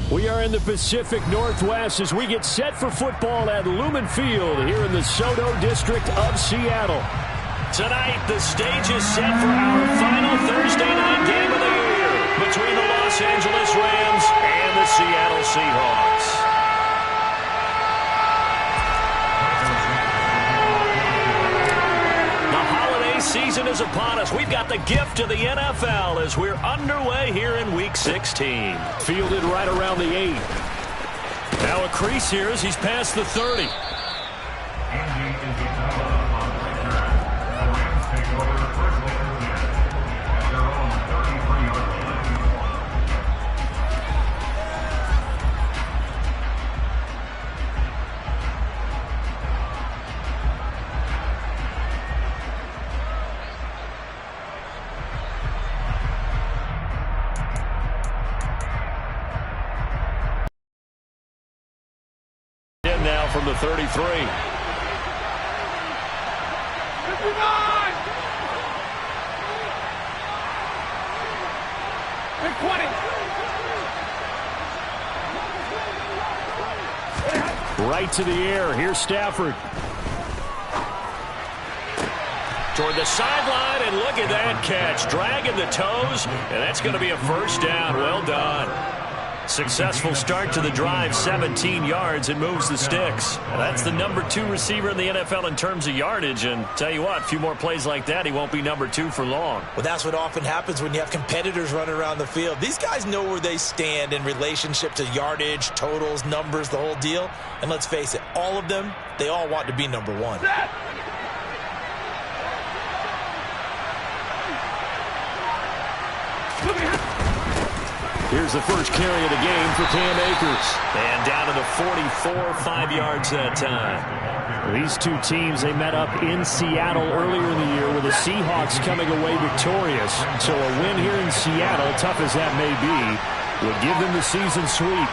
We are in the Pacific Northwest as we get set for football at Lumen Field here in the Soto District of Seattle. Tonight, the stage is set for our final Thursday night game of the year between the Los Angeles Rams and the Seattle Seahawks. Season is upon us. We've got the gift of the NFL as we're underway here in Week 16. Fielded right around the 8. Now a crease here as he's past the 30. Now from the 33. 59! Big 20! Right to the air. Here's Stafford. Toward the sideline, and look at that catch. Dragging the toes, and that's going to be a first down. Well done. Successful start to the drive, 17 yards, and moves the sticks. And that's the number 2 receiver in the NFL in terms of yardage. And tell you what, a few more plays like that, he won't be number 2 for long. Well, that's what often happens when you have competitors running around the field. These guys know where they stand in relationship to yardage, totals, numbers, the whole deal. And let's face it, all of them, they all want to be number 1. Here's the first carry of the game for Cam Akers. And down to the 44, 5 yards that time. These two teams, they met up in Seattle earlier in the year with the Seahawks coming away victorious. So a win here in Seattle, tough as that may be, would give them the season sweep.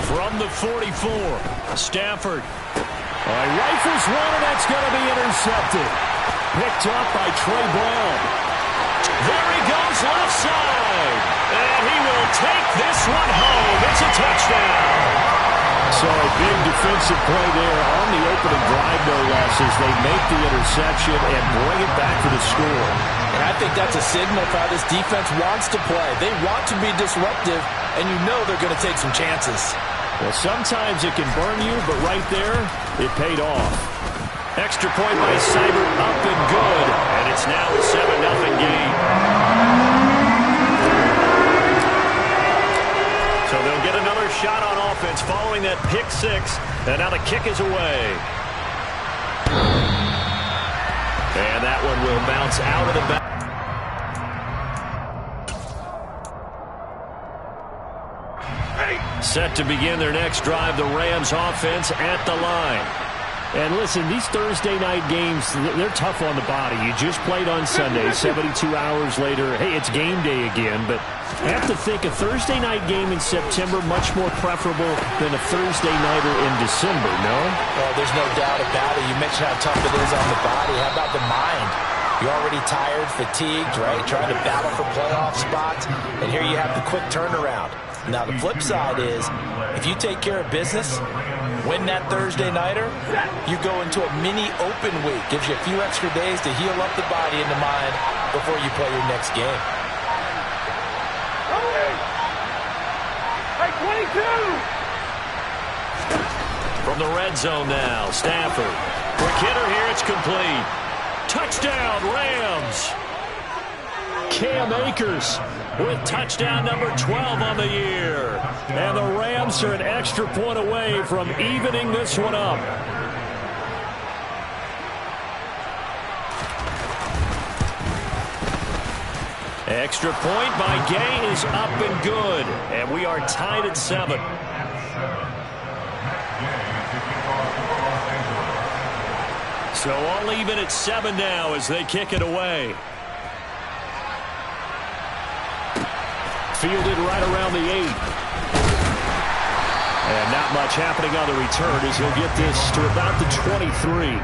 From the 44, Stafford. Rifles one, and that's going to be intercepted. Picked up by Trey Brown. There he goes left side. And he will take this one home. It's a touchdown. So a big defensive play there on the opening drive, no less, as they make the interception and bring it back to the score. And I think that's a signal for how this defense wants to play. They want to be disruptive, and you know they're going to take some chances. Well, sometimes it can burn you, but right there, it paid off. Extra point by Seibert, up and good. And it's now a 7-0 game. So they'll get another shot on offense following that pick 6. And now the kick is away. And that one will bounce out of the back. Set to begin their next drive, the Rams offense at the line. And listen, these Thursday night games, they're tough on the body. You just played on Sunday, 72 hours later. Hey, it's game day again, but I have to think a Thursday night game in September much more preferable than a Thursday nighter in December, no? Well, there's no doubt about it. You mentioned how tough it is on the body. How about the mind? You're already tired, fatigued, right? Trying to battle for playoff spots, and here you have the quick turnaround. Now, the flip side is, if you take care of business, win that Thursday nighter, you go into a mini open week. Gives you a few extra days to heal up the body and the mind before you play your next game. Hey, 22! From the red zone now, Stafford. Quick hitter here, it's complete. Touchdown, Rams! Cam Akers with touchdown number 12 on the year. And the Rams are an extra point away from evening this one up. Extra point by Gay is up and good. And we are tied at 7. So all even at 7 now as they kick it away. Fielded right around the 8. And not much happening on the return as he'll get this to about the 23.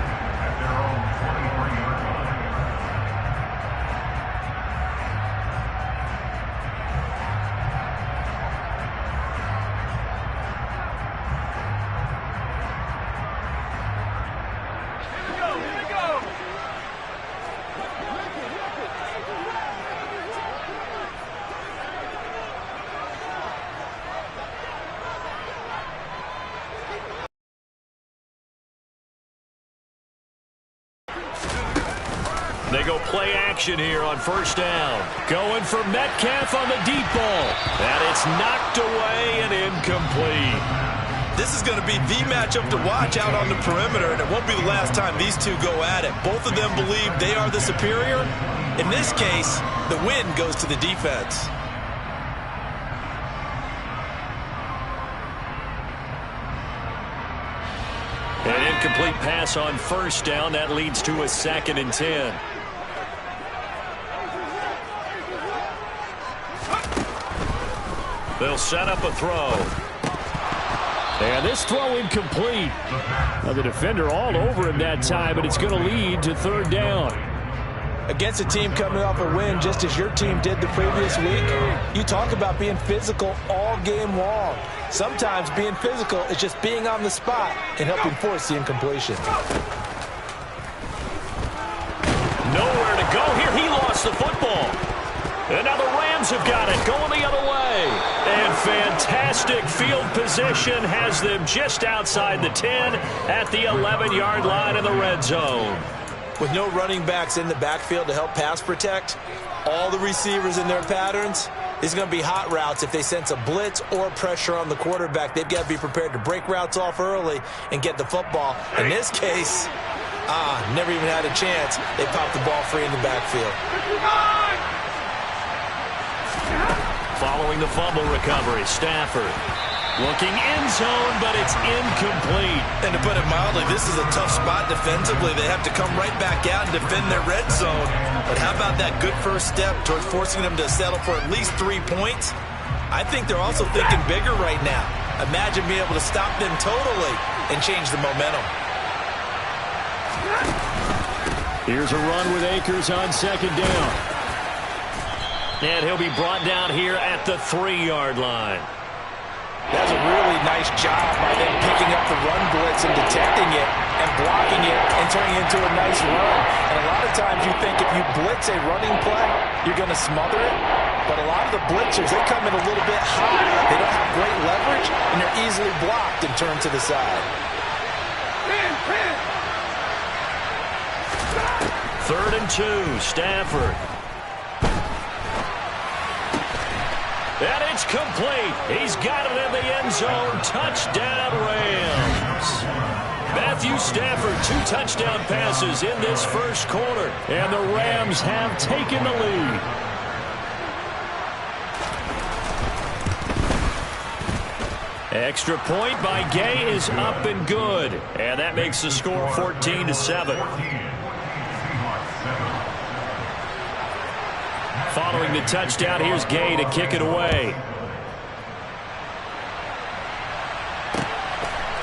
action here on first down. Going for Metcalf on the deep ball. And it's knocked away and incomplete. This is going to be the matchup to watch out on the perimeter, and it won't be the last time these two go at it. Both of them believe they are the superior. In this case, the win goes to the defense. An incomplete pass on first down. That leads to a 2nd and 10. They'll set up a throw. And this throw incomplete. Now the defender all over him that time, but it's going to lead to 3rd down. Against a team coming off a win just as your team did the previous week, you talk about being physical all game long. Sometimes being physical is just being on the spot and helping force the incompletion. Nowhere to go here. He lost the football. And now the Rams have got it, going the other way. And fantastic field position has them just outside the 10 at the 11-yard line in the red zone. With no running backs in the backfield to help pass protect, all the receivers in their patterns, these are going to be hot routes. If they sense a blitz or pressure on the quarterback, they've got to be prepared to break routes off early and get the football. In this case, never even had a chance. They popped the ball free in the backfield. Following the fumble recovery, Stafford looking end zone, but it's incomplete. And to put it mildly, this is a tough spot defensively. They have to come right back out and defend their red zone. But how about that good first step towards forcing them to settle for at least 3 points? I think they're also thinking bigger right now. Imagine being able to stop them totally and change the momentum. Here's a run with Akers on 2nd down. And he'll be brought down here at the 3-yard line. That's a really nice job by them picking up the run blitz and detecting it and blocking it and turning it into a nice run. And a lot of times you think if you blitz a running play, you're going to smother it. But a lot of the blitzers, they come in a little bit high. They don't have great leverage, and they're easily blocked and turned to the side. 3rd and 2, Stafford. And it's complete. He's got it in the end zone. Touchdown, Rams. Matthew Stafford, 2 touchdown passes in this first quarter. And the Rams have taken the lead. Extra point by Gay is up and good. And that makes the score 14-7. Following the touchdown, here's Gay to kick it away.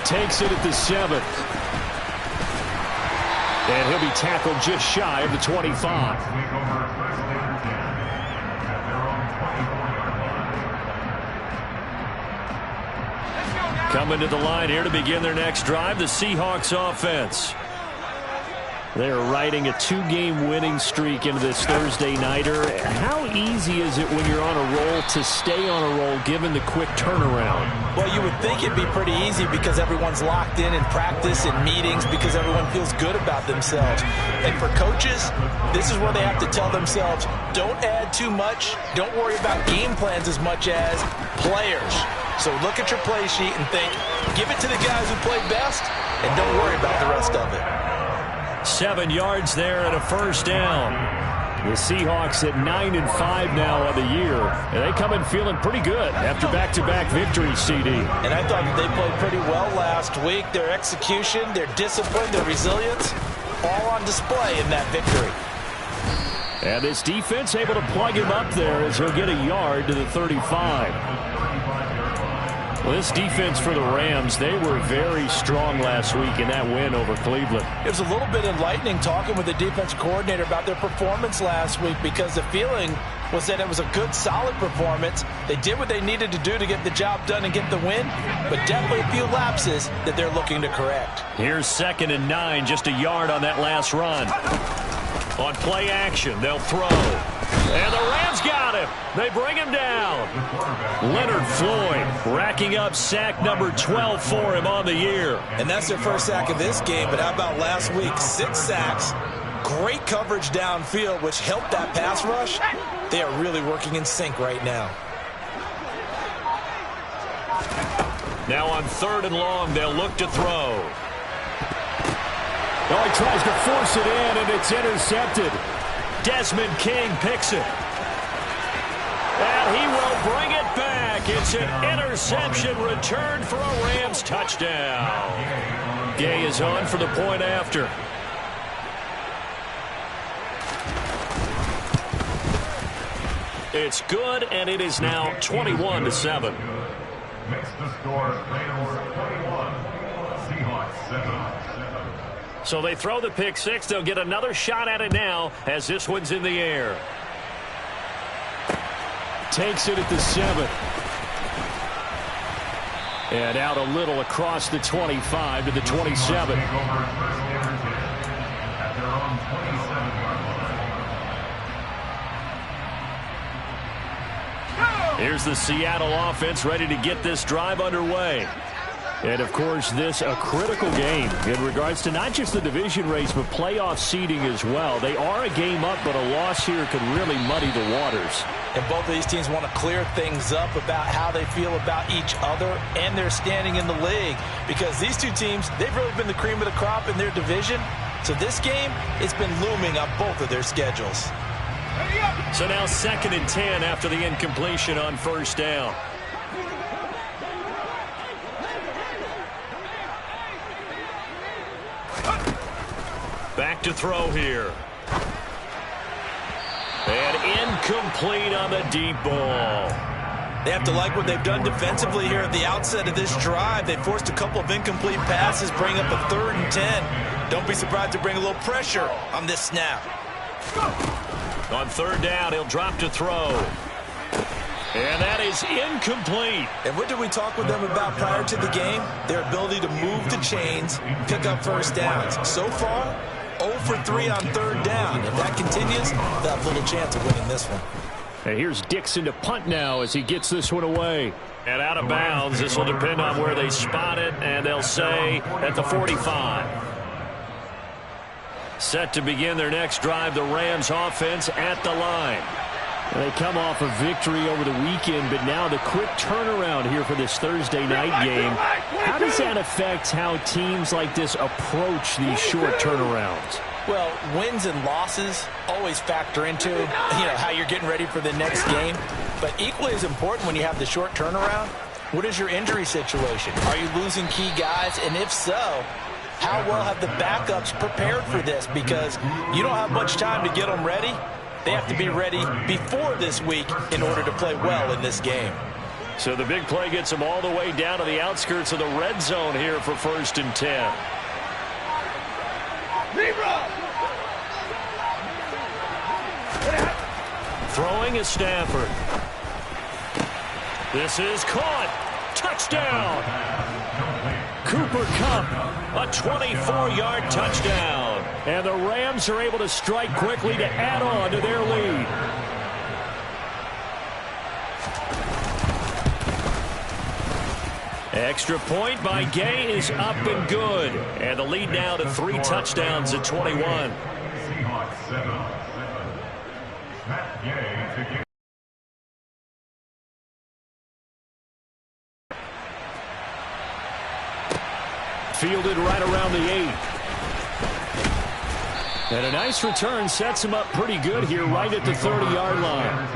Takes it at the 7th. And he'll be tackled just shy of the 25. Coming to the line here to begin their next drive, the Seahawks offense. They are riding a 2-game winning streak into this Thursday nighter. How easy is it when you're on a roll to stay on a roll given the quick turnaround? Well, you would think it'd be pretty easy because everyone's locked in practice and meetings because everyone feels good about themselves. And for coaches, this is where they have to tell themselves, don't add too much. Don't worry about game plans as much as players. So look at your play sheet and think, give it to the guys who played best and don't worry about the rest of it. 7 yards there and a first down. The Seahawks at 9-5 now on the year. And they come in feeling pretty good after back-to-back victories, CD. And I thought that they played pretty well last week. Their execution, their discipline, their resilience, all on display in that victory. And this defense able to plug him up there as he'll get a yard to the 35. Well, this defense for the Rams, they were very strong last week in that win over Cleveland. It was a little bit enlightening talking with the defense coordinator about their performance last week because the feeling was that it was a good, solid performance. They did what they needed to do to get the job done and get the win, but definitely a few lapses that they're looking to correct. Here's 2nd and 9, just a yard on that last run. On play action, they'll throw. And the Rams got him. They bring him down. Leonard Floyd racking up sack number 12 for him on the year. And that's their first sack of this game, but how about last week? 6 sacks. Great coverage downfield, which helped that pass rush. They are really working in sync right now. Now on 3rd and long, they'll look to throw. Oh, he tries to force it in, and it's intercepted. Desmond King picks it. And he will bring it back. It's an interception returned for a Rams touchdown. Gay is on for the point after. It's good, and it is now 21-7. Makes the score 21. Seahawks 7. So they throw the pick six. They'll get another shot at it now as this one's in the air. Takes it at the 7. And out a little across the 25 to the 27. Here's the Seattle offense ready to get this drive underway. And, of course, this a critical game in regards to not just the division race, but playoff seeding as well. They are a game up, but a loss here could really muddy the waters. And both of these teams want to clear things up about how they feel about each other and their standing in the league. Because these two teams, they've really been the cream of the crop in their division. So this game, it's been looming on both of their schedules. So now 2nd and 10 after the incompletion on 1st down. Back to throw here. And incomplete on the deep ball. They have to like what they've done defensively here at the outset of this drive. They forced a couple of incomplete passes, bring up a 3rd and 10. Don't be surprised to bring a little pressure on this snap. On 3rd down, he'll drop to throw. And that is incomplete. And what did we talk with them about prior to the game? Their ability to move the chains, pick up 1st downs. So far, 0 for 3 on 3rd down. If that continues, they'll have little chance of winning this one. And here's Dixon to punt now as he gets this one away. And out of bounds. This will depend on where they spot it, and they'll say at the 45. Set to begin their next drive, the Rams offense at the line. They come off a victory over the weekend, but now the quick turnaround here for this Thursday night game. How does that affect how teams like this approach these short turnarounds? Well, wins and losses always factor into, how you're getting ready for the next game. But equally as important when you have the short turnaround, what is your injury situation? Are you losing key guys? And if so, how well have the backups prepared for this? Because you don't have much time to get them ready. They have to be ready before this week in order to play well in this game. So the big play gets them all the way down to the outskirts of the red zone here for 1st and 10. Throwing is Stafford. This is caught. Touchdown. Cooper Kupp, a 24-yard touchdown. And the Rams are able to strike quickly to add on to their lead. Extra point by Gay is up and good. And the lead now to 3 touchdowns at 21. Seahawks 7. Matt Gay to get. Fielded right around the 8. And a nice return sets him up pretty good here right at the 30-yard line.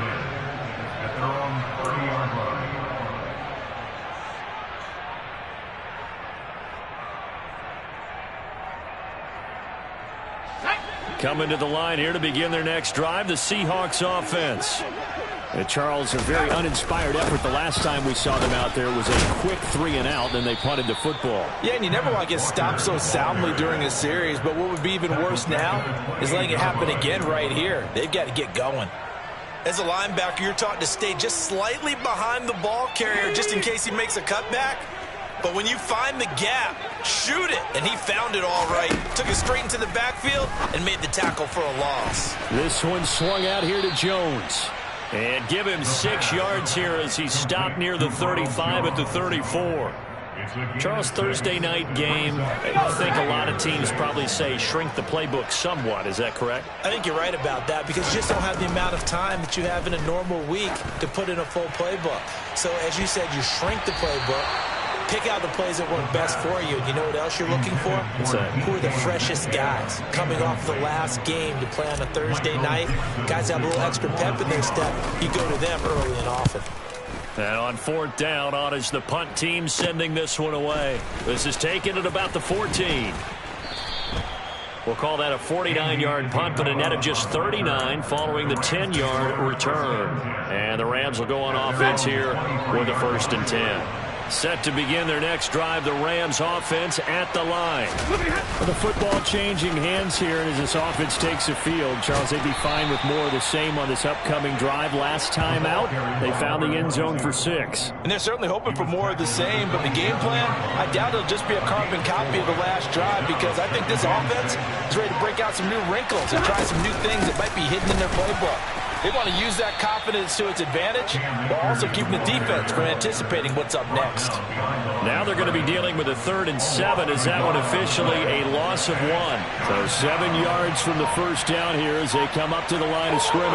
Coming to the line here to begin their next drive, the Seahawks offense. Charles, a very uninspired effort the last time we saw them out there. It was a quick 3-and-out, then they punted the football. Yeah, and you never want to get stopped so soundly during a series, but what would be even worse now is letting it happen again right here. They've got to get going. As a linebacker, you're taught to stay just slightly behind the ball carrier just in case he makes a cutback. But when you find the gap, shoot it. And he found it all right. Took it straight into the backfield and made the tackle for a loss. This one swung out here to Jones. And give him 6 yards here as he stopped near the 35 at the 34. Charles, Thursday night game, I think a lot of teams probably say shrink the playbook somewhat. Is that correct? I think you're right about that because you just don't have the amount of time that you have in a normal week to put in a full playbook. So, as you said, you shrink the playbook, pick out the plays that work best for you. And you know what else you're looking for? What's that? Who are the freshest guys coming off the last game to play on a Thursday night? Guys have a little extra pep in their step. You go to them early and often. And on fourth down, on is the punt team sending this one away. This is taken at about the 14. We'll call that a 49-yard punt, but a net of just 39 following the 10-yard return. And the Rams will go on offense here with a 1st and 10. Set to begin their next drive, the Rams offense at the line. Well, the football changing hands here, and as this offense takes the field, Charles, they'd be fine with more of the same on this upcoming drive. Last time out, they found the end zone for 6. And they're certainly hoping for more of the same, but the game plan, I doubt it'll just be a carbon copy of the last drive because I think this offense is ready to break out some new wrinkles and try some new things that might be hidden in their playbook. They want to use that confidence to its advantage, while also keeping the defense from anticipating what's up next. Now they're going to be dealing with a 3rd and 7. Is that one officially a loss of 1? So 7 yards from the first down here as they come up to the line of scrimmage.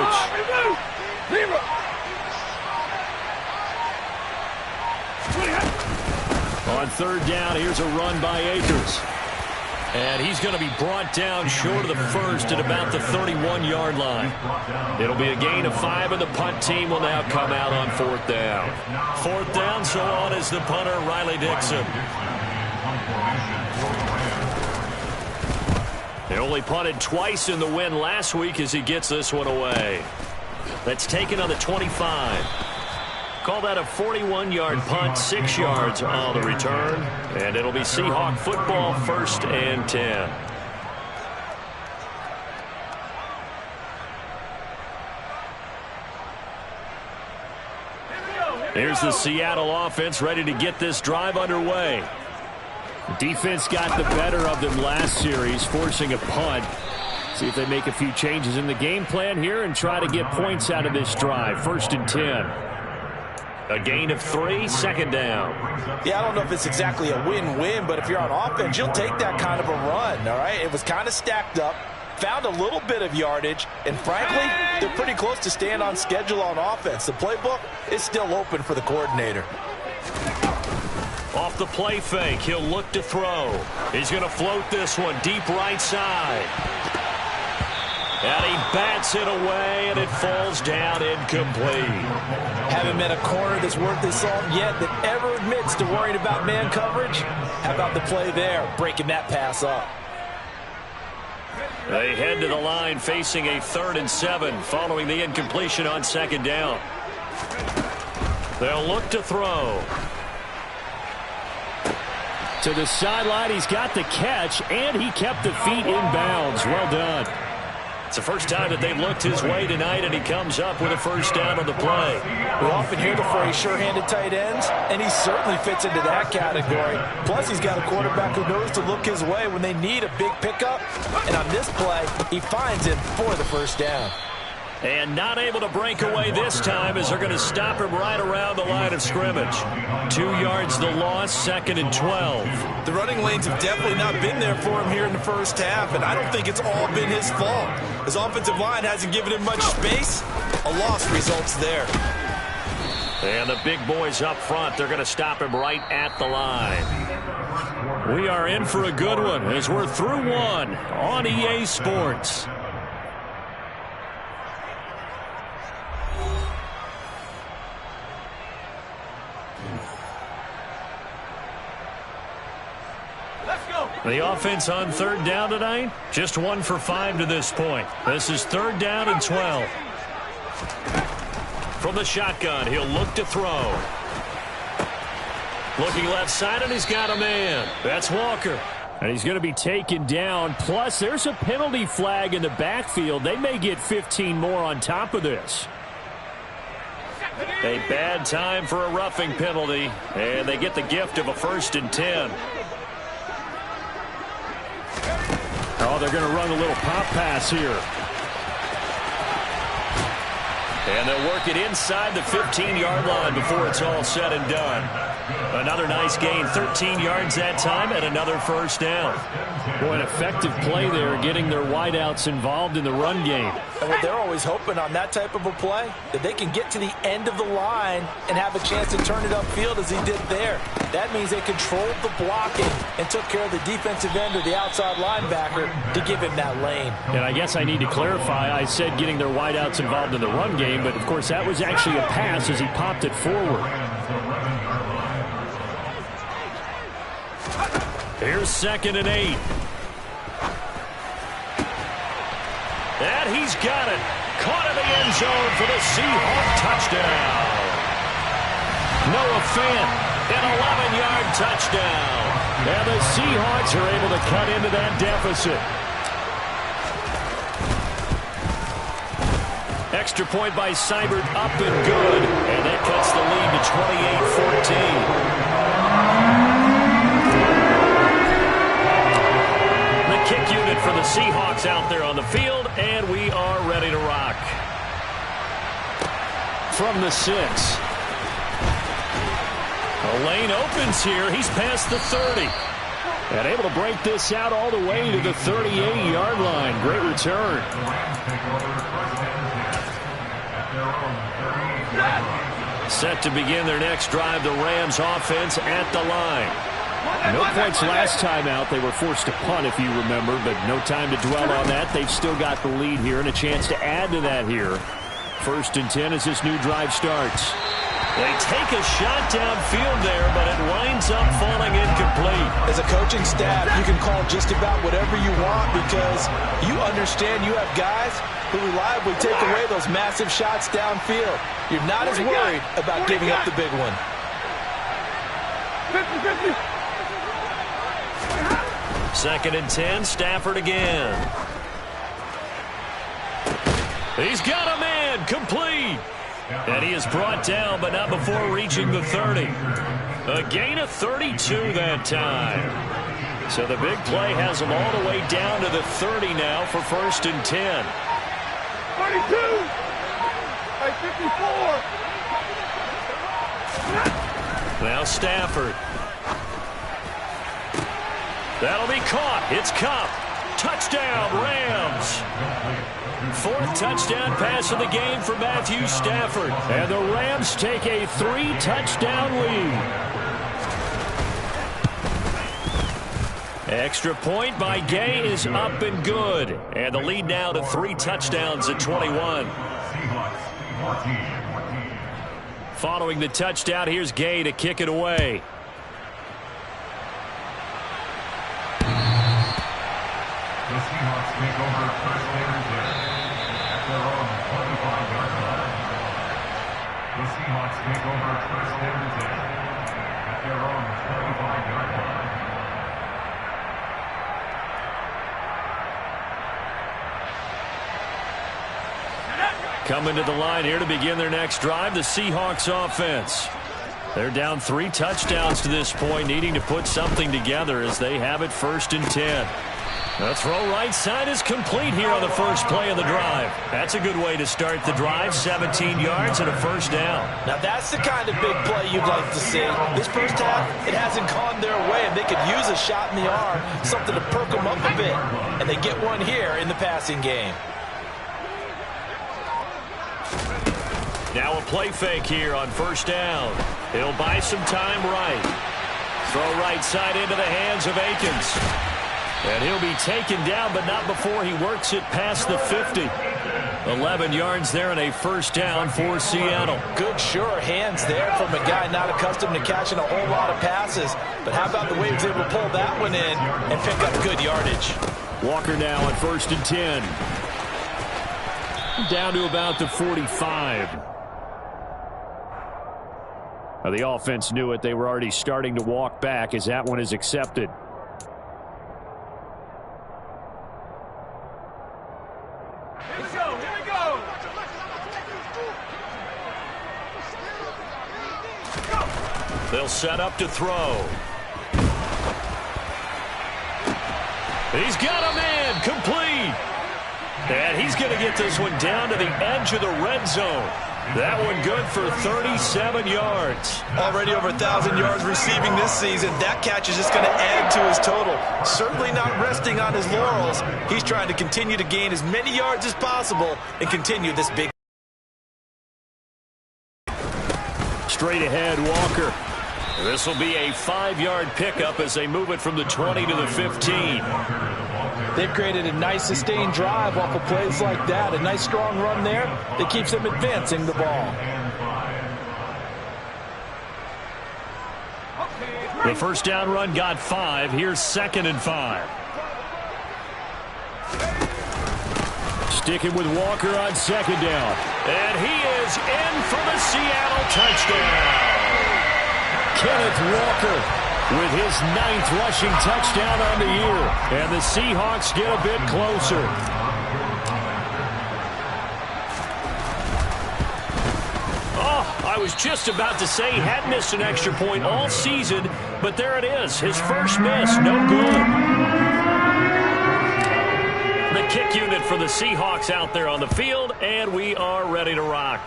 On 3rd down, here's a run by Akers. And he's going to be brought down short of the first at about the 31-yard line. It'll be a gain of 5, and the punt team will now come out on 4th down. 4th down, so on is the punter, Riley Dixon. They only punted twice in the win last week as he gets this one away. That's taken on the 25. Call that a 41-yard punt, 6 yards on the return. And it'll be Seahawk football, 1st and 10. Here's the Seattle offense ready to get this drive underway. The defense got the better of them last series, forcing a punt. See if they make a few changes in the game plan here and try to get points out of this drive. 1st and 10. A gain of 3, 2nd down. Yeah, I don't know if it's exactly a win-win, but if you're on offense, you'll take that kind of a run, all right? It was kind of stacked up, found a little bit of yardage, and frankly, they're pretty close to staying on schedule on offense. The playbook is still open for the coordinator. Off the play fake, he'll look to throw. He's going to float this one deep right side. And he bats it away, and it falls down incomplete. Haven't met a corner that's worth his salt yet that ever admits to worrying about man coverage. How about the play there, breaking that pass up? They head to the line facing a 3rd and 7 following the incompletion on 2nd down. They'll look to throw. To the sideline, he's got the catch, and he kept the feet in bounds. Well done. It's the first time that they've looked his way tonight, and he comes up with a 1st down on the play. We often hear the phrase sure-handed tight ends, and he certainly fits into that category. Plus, he's got a quarterback who knows to look his way when they need a big pickup. And on this play, he finds him for the 1st down. And not able to break away this time as they're going to stop him right around the line of scrimmage. 2 yards the loss, 2nd and 12. The running lanes have definitely not been there for him here in the first half, and I don't think it's all been his fault. His offensive line hasn't given him much space. A loss results there. And the big boys up front, they're going to stop him right at the line. We are in for a good one as we're through one on EA Sports. The offense on 3rd down tonight, just 1 for 5 to this point. This is 3rd down and 12. From the shotgun, he'll look to throw. Looking left side, and he's got a man. That's Walker. And he's going to be taken down. Plus, there's a penalty flag in the backfield. They may get 15 more on top of this. A bad time for a roughing penalty, and they get the gift of a 1st and 10. Oh, they're going to run a little pop pass here. And they'll work it inside the 15-yard line before it's all said and done. Another nice gain, 13 yards that time, and another first down. Boy, an effective play there, getting their wideouts involved in the run game. And what they're always hoping on that type of a play, that they can get to the end of the line and have a chance to turn it upfield as he did there. That means they controlled the blocking and took care of the defensive end or the outside linebacker to give him that lane. And I guess I need to clarify, I said getting their wideouts involved in the run game, but of course that was actually a pass as he popped it forward. Here's 2nd and 8. And he's got it. Caught in the end zone for the Seahawk touchdown. Noah Fant, an 11-yard touchdown. And the Seahawks are able to cut into that deficit. Extra point by Seibert, up and good. And that cuts the lead to 28-14. Kick unit for the Seahawks out there on the field, and we are ready to rock. From the 6. The lane opens here. He's past the 30. And able to break this out all the way to the 38-yard line. Great return. Set to begin their next drive, the Rams offense at the line. No points last time out. They were forced to punt, if you remember, but no time to dwell on that. They've still got the lead here and a chance to add to that here. 1st and 10 as this new drive starts. They take a shot downfield there, but it winds up falling incomplete. As a coaching staff, you can call just about whatever you want because you understand you have guys who reliably take away those massive shots downfield. You're not as worried about giving up the big one. 50-50. 2nd and 10, Stafford again. He's got a man, complete. And he is brought down, but not before reaching the 30. A gain of 32 that time. So the big play has him all the way down to the 30 now for 1st and 10. 32! By 54! Now Stafford. That'll be caught. It's Cup. Touchdown, Rams. 4th touchdown pass of the game for Matthew Stafford. And the Rams take a 3-touchdown lead. Extra point by Gay is up and good. And the lead now to 3 touchdowns at 21. Following the touchdown, here's Gay to kick it away. The Seahawks take over 1st and 10 at their own 25-yard line. The Seahawks take over 1st and 10 at their own 25-yard line. Coming to the line here to begin their next drive, the Seahawks offense. They're down 3 touchdowns to this point, needing to put something together as they have it 1st and 10. The throw right side is complete here on the first play of the drive. That's a good way to start the drive. 17 yards and a 1st down. Now that's the kind of big play you'd like to see. This first half, it hasn't gone their way, and they could use a shot in the arm, something to perk them up a bit. And they get one here in the passing game. Now a play fake here on 1st down. He'll buy some time right. Throw right side into the hands of Akins. And he'll be taken down, but not before he works it past the 50. 11 yards there and a 1st down for Seattle. Good, sure hands there from a guy not accustomed to catching a whole lot of passes. But how about the way he was able to pull that one in and pick up good yardage? Walker now on 1st and 10. Down to about the 45. Now the offense knew it. They were already starting to walk back as that one is accepted. They'll set up to throw. He's got a man, complete. And he's going to get this one down to the edge of the red zone. That one good for 37 yards. Already over 1,000 yards receiving this season. That catch is just going to add to his total. Certainly not resting on his laurels. He's trying to continue to gain as many yards as possible and continue this big. Straight ahead, Walker. This will be a 5-yard pickup as they move it from the 20 to the 15. They've created a nice sustained drive off of plays like that. A nice strong run there that keeps them advancing the ball. The first down run got 5. Here's 2nd and 5. Sticking with Walker on 2nd down. And he is in for the Seattle touchdown. Kenneth Walker with his 9th rushing touchdown on the year. And the Seahawks get a bit closer. Oh, I was just about to say he hadn't missed an extra point all season, but there it is. His first miss, no good. The kick unit for the Seahawks out there on the field, and we are ready to rock.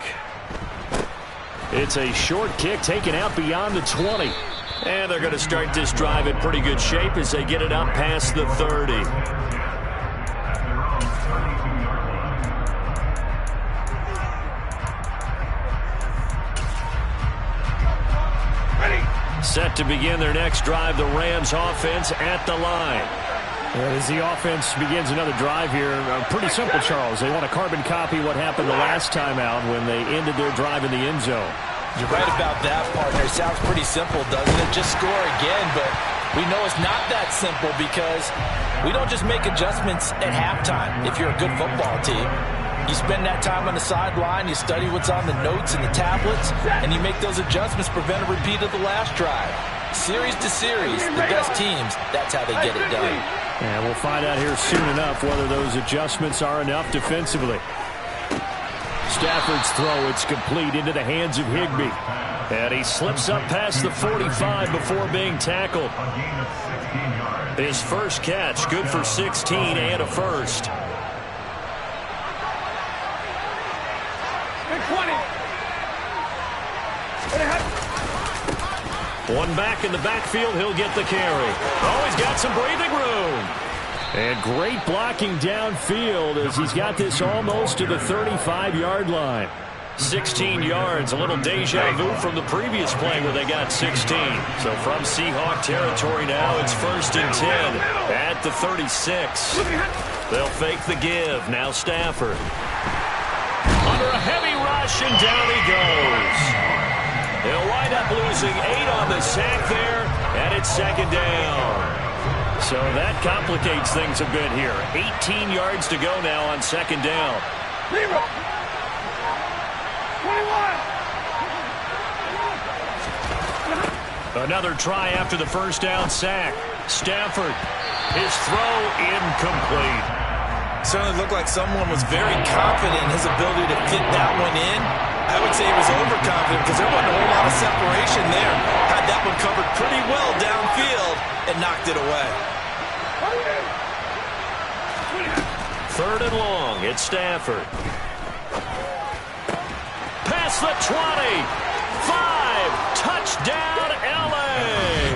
It's a short kick taken out beyond the 20. And they're going to start this drive in pretty good shape as they get it up past the 30. Set to begin their next drive, the Rams offense at the line. As the offense begins another drive here, pretty simple, Charles. They want to carbon copy what happened the last time out when they ended their drive in the end zone. You're right about that, partner. Sounds pretty simple, doesn't it? Just score again, but we know it's not that simple because we don't just make adjustments at halftime if you're a good football team. You spend that time on the sideline, you study what's on the notes and the tablets, and you make those adjustments, prevent a repeat of the last drive. Series to series, the best teams, that's how they get it done. And we'll find out here soon enough whether those adjustments are enough defensively. Stafford's throw, it's complete into the hands of Higbee. And he slips up past the 45 before being tackled. His first catch, good for 16 and a first. One back in the backfield, he'll get the carry. Oh, he's got some breathing room. And great blocking downfield as he's got this almost to the 35-yard line. 16 yards, a little deja vu from the previous play where they got 16. So from Seahawk territory now, it's 1st and 10 at the 36. They'll fake the give. Now Stafford. Under a heavy rush, and down he goes. He'll wind up losing 8 on the sack there, and it's 2nd down. So that complicates things a bit here. 18 yards to go now on 2nd down. Another try after the first down sack. Stafford, his throw incomplete. Certainly looked like someone was very confident in his ability to fit that one in. I would say he was overconfident because there wasn't a whole lot of separation there. Had that one covered pretty well downfield and knocked it away. 3rd and long, it's Stafford. Past the 20. 5. Touchdown, L.A.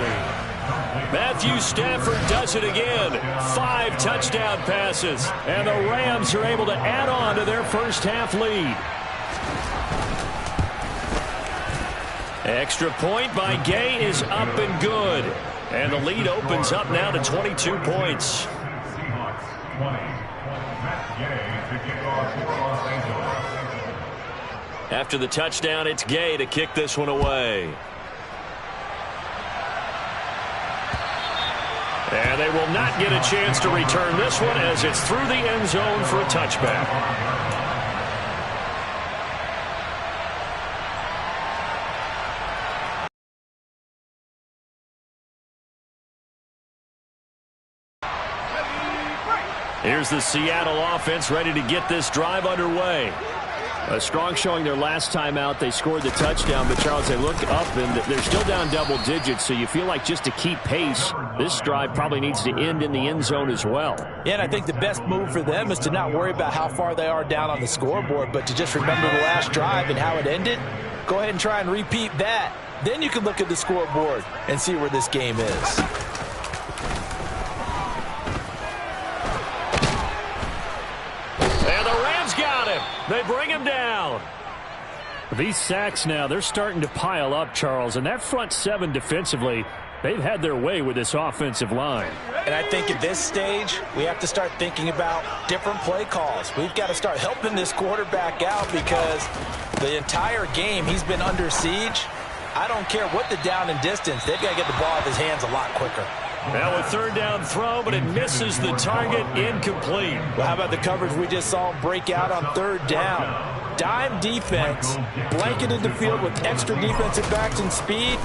Matthew Stafford does it again. 5 touchdown passes. And the Rams are able to add on to their first half lead. Extra point by Gay is up and good. And the lead opens up now to 22 points. After the touchdown, it's Gay to kick this one away. And they will not get a chance to return this one as it's through the end zone for a touchback. Here's the Seattle offense ready to get this drive underway. A strong showing their last time out. They scored the touchdown, but Charles, they look up and they're still down double digits, so you feel like just to keep pace, this drive probably needs to end in the end zone as well. Yeah, and I think the best move for them is to not worry about how far they are down on the scoreboard, but to just remember the last drive and how it ended. Go ahead and try and repeat that. Then you can look at the scoreboard and see where this game is. They bring him down. These sacks now, they're starting to pile up, Charles. And that front seven defensively, they've had their way with this offensive line. And I think at this stage, we have to start thinking about different play calls. We've got to start helping this quarterback out because the entire game he's been under siege. I don't care what the down and distance. They've got to get the ball out of his hands a lot quicker. Now a third down throw, but it misses the target, incomplete. Well, how about the coverage we just saw him break out on third down? Dime defense, blanketed the field with extra defensive backs and speed,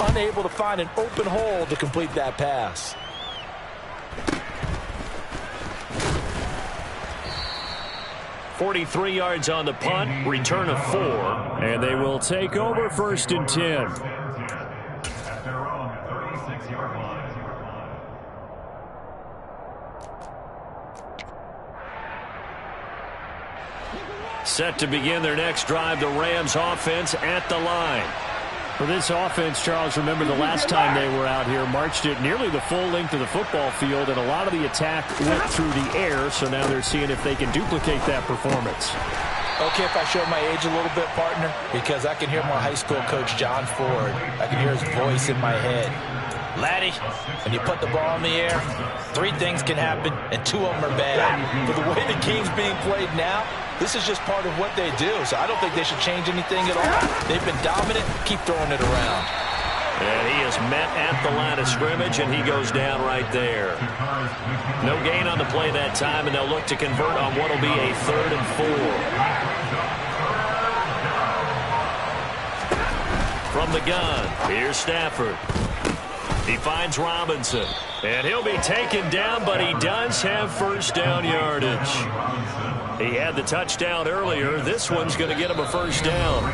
unable to find an open hole to complete that pass. .43 yards on the punt, return of 4, and they will take over 1st and 10. Set to begin their next drive, the Rams offense at the line. For this offense, Charles, remember the last time they were out here, marched it nearly the full length of the football field, and a lot of the attack went through the air, so now they're seeing if they can duplicate that performance. Okay, if I show my age a little bit, partner, because I can hear my high school coach, John Ford. I can hear his voice in my head. Laddie, when you put the ball in the air, 3 things can happen, and 2 of them are bad. For the way the game's being played now, this is just part of what they do, so I don't think they should change anything at all. They've been dominant. Keep throwing it around. And he is met at the line of scrimmage, and he goes down right there. No gain on the play that time, and they'll look to convert on what will be a 3rd and 4. From the gun, here's Stafford. He finds Robinson, and he'll be taken down, but he does have first down yardage. He had the touchdown earlier. This one's going to get him a first down.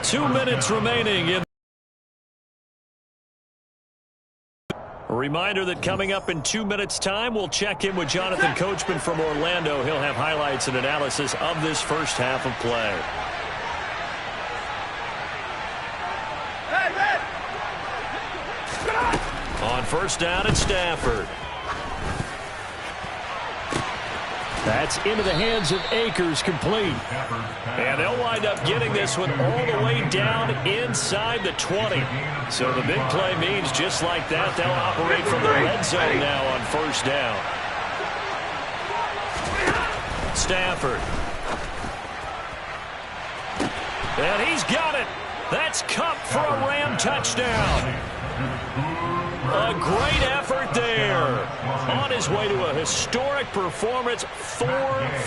2 minutes remaining in. A reminder that coming up in 2 minutes' time, we'll check in with Jonathan Coachman from Orlando. He'll have highlights and analysis of this first half of play. On first down, it's Stafford. That's into the hands of Akers, complete. And they'll wind up getting this one all the way down inside the 20. So the big play means just like that, they'll operate from the red zone now on first down. Stafford. And he's got it. That's Kupp for a Ram touchdown. A great effort there. On his way to a historic performance, 4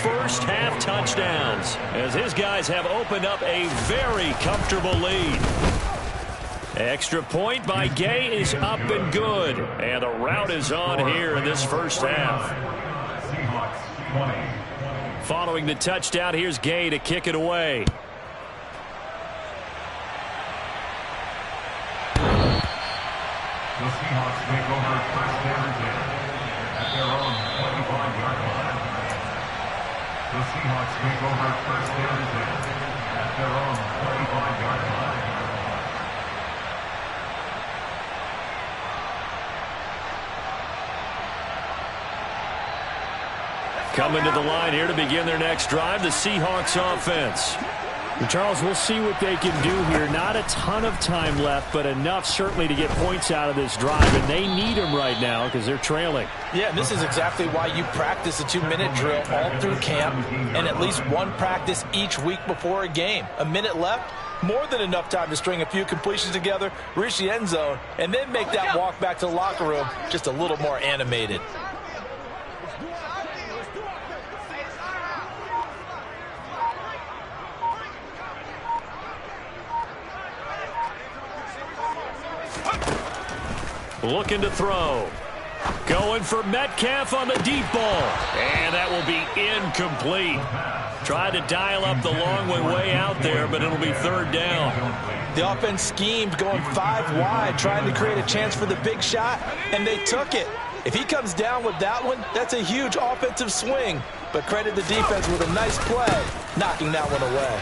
first-half touchdowns, as his guys have opened up a very comfortable lead. Extra point by Gay is up and good, and the route is on here in this first half. Following the touchdown, here's Gay to kick it away. The Seahawks take over first down and 10 at their own 25-yard line. The Seahawks take over first down and 10 at their own 25-yard line. Coming to the line here to begin their next drive, the Seahawks offense. Charles, we'll see what they can do here. Not a ton of time left, but enough certainly to get points out of this drive, and they need them right now because they're trailing. Yeah, and this is exactly why you practice a 2-minute drill all through camp and at least one practice each week before a game. A minute left, more than enough time to string a few completions together, reach the end zone, and then make that walk back to the locker room just a little more animated. Looking to throw. Going for Metcalf on the deep ball. And that will be incomplete. Tried to dial up the long way out there, but it'll be third down. The offense schemed going 5 wide, trying to create a chance for the big shot, and they took it. If he comes down with that one, that's a huge offensive swing. But credit the defense with a nice play, knocking that one away.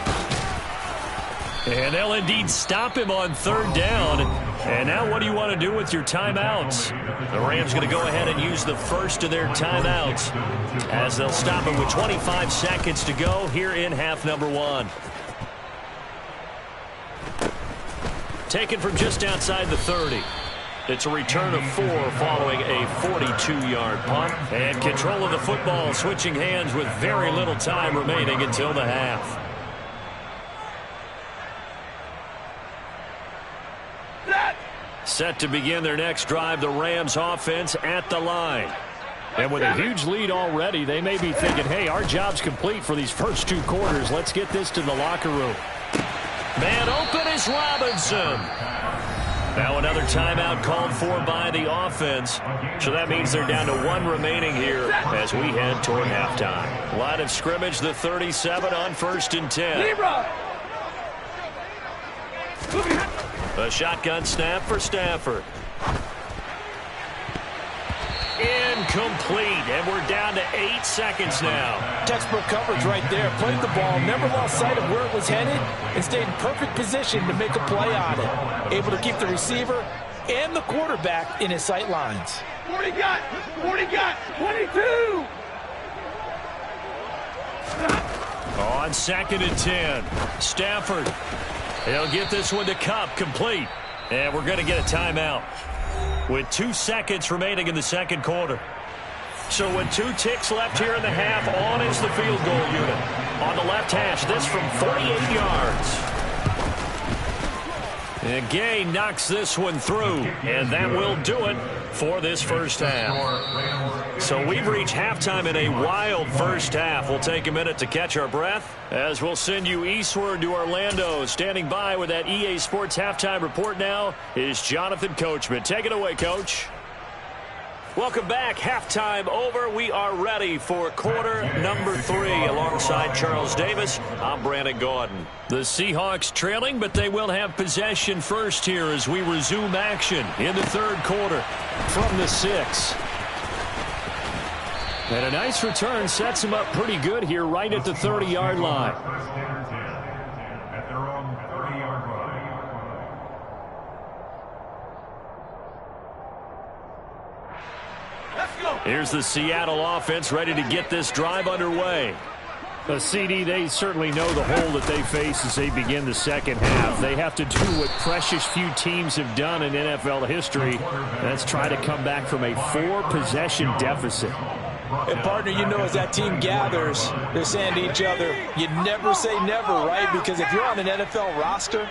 And they'll indeed stop him on third down. And now what do you want to do with your timeouts? The Rams going to go ahead and use the first of their timeouts as they'll stop him with 25 seconds to go here in half number 1. Taken from just outside the 30. It's a return of 4 following a 42-yard punt. And control of the football switching hands with very little time remaining until the half. Set to begin their next drive, the Rams offense at the line. And with a huge lead already, they may be thinking, hey, our job's complete for these first 2 quarters. Let's get this to the locker room. Man open is Robinson. Now another timeout called for by the offense. So that means they're down to 1 remaining here as we head toward halftime. Line of scrimmage, the 37 on 1st and 10. A shotgun snap for Stafford. Incomplete, and we're down to 8 seconds now. Textbook coverage right there. Played the ball, never lost sight of where it was headed, and stayed in perfect position to make a play on it. Able to keep the receiver and the quarterback in his sight lines. 40 got, 22. On 2nd and 10, Stafford. He'll get this one to Cup, complete. And we're going to get a timeout with 2 seconds remaining in the second quarter. So with 2 ticks left here in the half, on is the field goal unit. On the left hash, this from 48 yards. And Gay knocks this one through, and that will do it for this first half. So we've reached halftime in a wild first half. We'll take a minute to catch our breath as we'll send you eastward to Orlando. Standing by with that EA Sports halftime report now is Jonathan Coachman. Take it away, Coach. Welcome back. Halftime over. We are ready for quarter number 3 alongside Charles Davis. I'm Brandon Gordon. The Seahawks trailing, but they will have possession first here as we resume action in the third quarter from the 6. And a nice return sets them up pretty good here right at the 30-yard line. At their own 30-yard line. Here's the Seattle offense ready to get this drive underway. CD, they certainly know the hole that they face as they begin the second half. They have to do what precious few teams have done in NFL history. That's try to come back from a 4-possession deficit. And, partner, you know as that team gathers, they're saying to each other, you never say never, right? Because if you're on an NFL roster,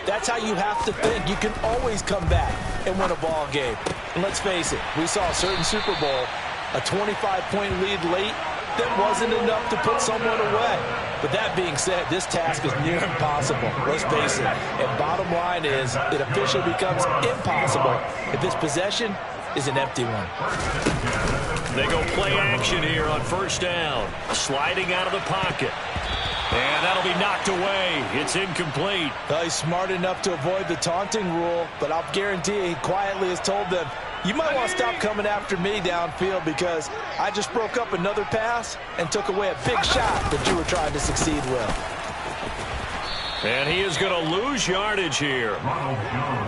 that's how you have to think. You can always come back and win a ball game. And let's face it, we saw a certain Super Bowl, a 25-point lead late that wasn't enough to put someone away. But that being said, this task is near impossible. Let's face it. And bottom line is, it officially becomes impossible if this possession is an empty one. They go play action here on first down. Sliding out of the pocket. And that'll be knocked away. It's incomplete. He's smart enough to avoid the taunting rule, but I'll guarantee he quietly has told them, you might want to stop coming after me downfield because I just broke up another pass and took away a big shot that you were trying to succeed with. And he is going to lose yardage here.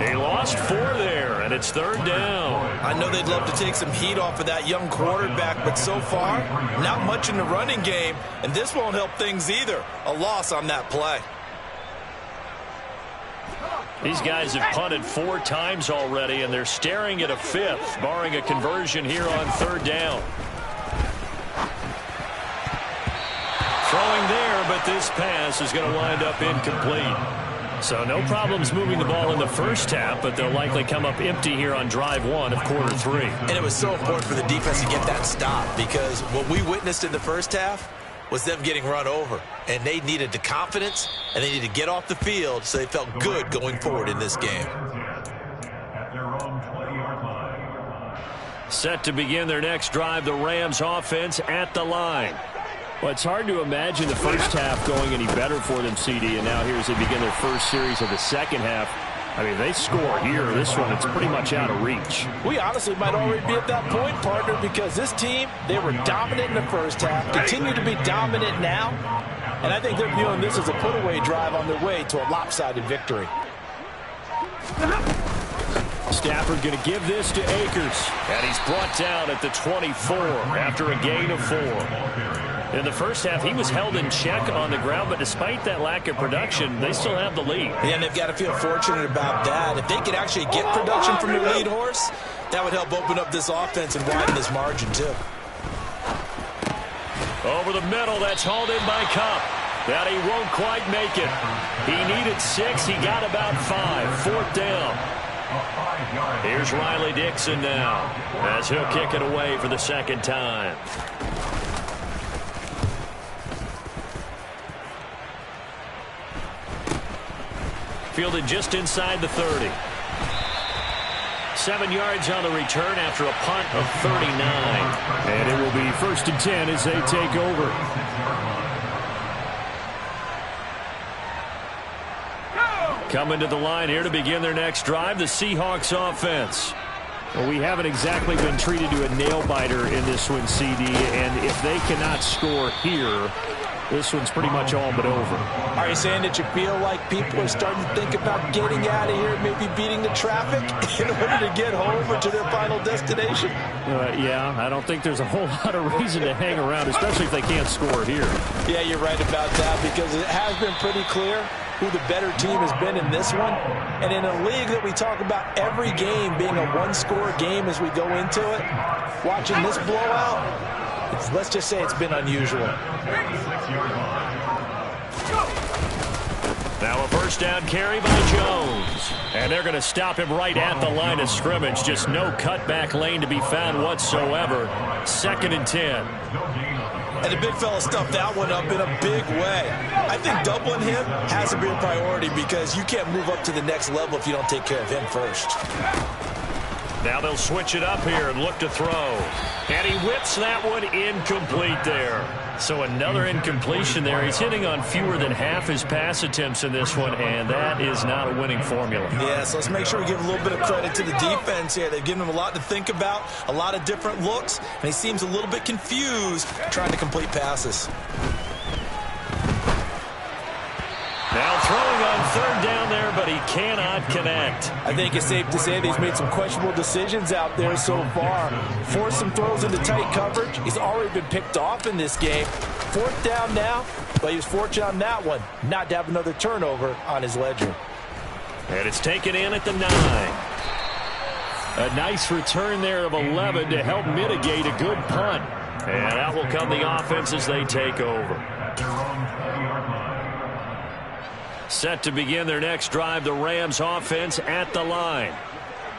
He lost 4 there, and it's third down. I know they'd love to take some heat off of that young quarterback, but so far, not much in the running game, and this won't help things either. A loss on that play. These guys have punted 4 times already, and they're staring at a 5th, barring a conversion here on third down. Throwing there, but this pass is going to wind up incomplete. So no problems moving the ball in the first half, but they'll likely come up empty here on drive 1 of quarter 3. And it was so important for the defense to get that stop because what we witnessed in the first half was them getting run over. And they needed the confidence, and they needed to get off the field so they felt good going forward in this game. At their own 20-yard line. Set to begin their next drive, the Rams offense at the line. Well, it's hard to imagine the first half going any better for them, CD, and now here as they begin their first series of the second half. I mean, they score here. This one, it's pretty much out of reach. We honestly might already be at that point, partner, because this team, they were dominant in the first half, continue to be dominant now, and I think they're viewing this as a put-away drive on their way to a lopsided victory. Stafford going to give this to Akers, and he's brought down at the 24 after a gain of 4. In the first half, he was held in check on the ground, but despite that lack of production, they still have the lead. Yeah, and they've got to feel fortunate about that. If they could actually get production from their lead horse, that would help open up this offense and widen this margin, too. Over the middle, that's hauled in by Cup. That he won't quite make it. He needed 6, he got about 5. 4th down. Here's Riley Dixon now, as he'll kick it away for the second time. Fielded just inside the 30. 7 yards on the return after a punt of 39. And it will be 1st and 10 as they take over. Coming to the line here to begin their next drive, the Seahawks offense. Well, we haven't exactly been treated to a nail-biter in this one, CD, and if they cannot score here, this one's pretty much all but over. Are you saying that you feel like people are starting to think about getting out of here, maybe beating the traffic in order to get home or to their final destination? Yeah, I don't think there's a whole lot of reason to hang around, especially if they can't score here. Yeah, you're right about that, because it has been pretty clear who the better team has been in this one. And in a league that we talk about every game being a one-score game as we go into it, watching this blowout, let's just say it's been unusual. Now a first down carry by Jones. And they're going to stop him right at the line of scrimmage. Just no cutback lane to be found whatsoever. 2nd and 10. And the big fella stuffed that one up in a big way. I think doubling him has to be a priority, because you can't move up to the next level if you don't take care of him first. Now they'll switch it up here and look to throw. And he whips that one incomplete there. So another incompletion there. He's hitting on fewer than half his pass attempts in this one, and that is not a winning formula. Yeah, so let's make sure we give a little bit of credit to the defense here. They've given him a lot to think about, a lot of different looks, and he seems a little bit confused trying to complete passes. Now throwing on 3rd down there, but he cannot connect. I think it's safe to say that he's made some questionable decisions out there so far. Forced some throws into tight coverage. He's already been picked off in this game. 4th down now, but he was fortunate on that one not to have another turnover on his ledger. And it's taken in at the 9. A nice return there of 11 to help mitigate a good punt. And out will come the offense as they take over. Set to begin their next drive, the Rams offense at the line.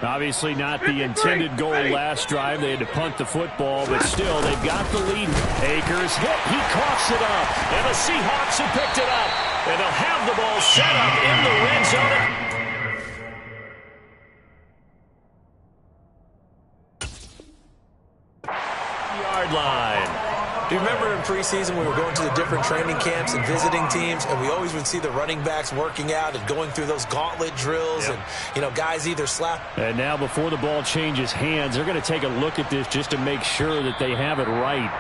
Obviously not the intended goal last drive. They had to punt the football, but still, they've got the lead. Akers hit. He coughs it up. And the Seahawks have picked it up. And they'll have the ball set up in the red zone. Yard line. Do you remember in preseason we were going to the different training camps and visiting teams, and we always would see the running backs working out and going through those gauntlet drills, and, you know, guys either slap. And now before the ball changes hands, they're going to take a look at this just to make sure that they have it right.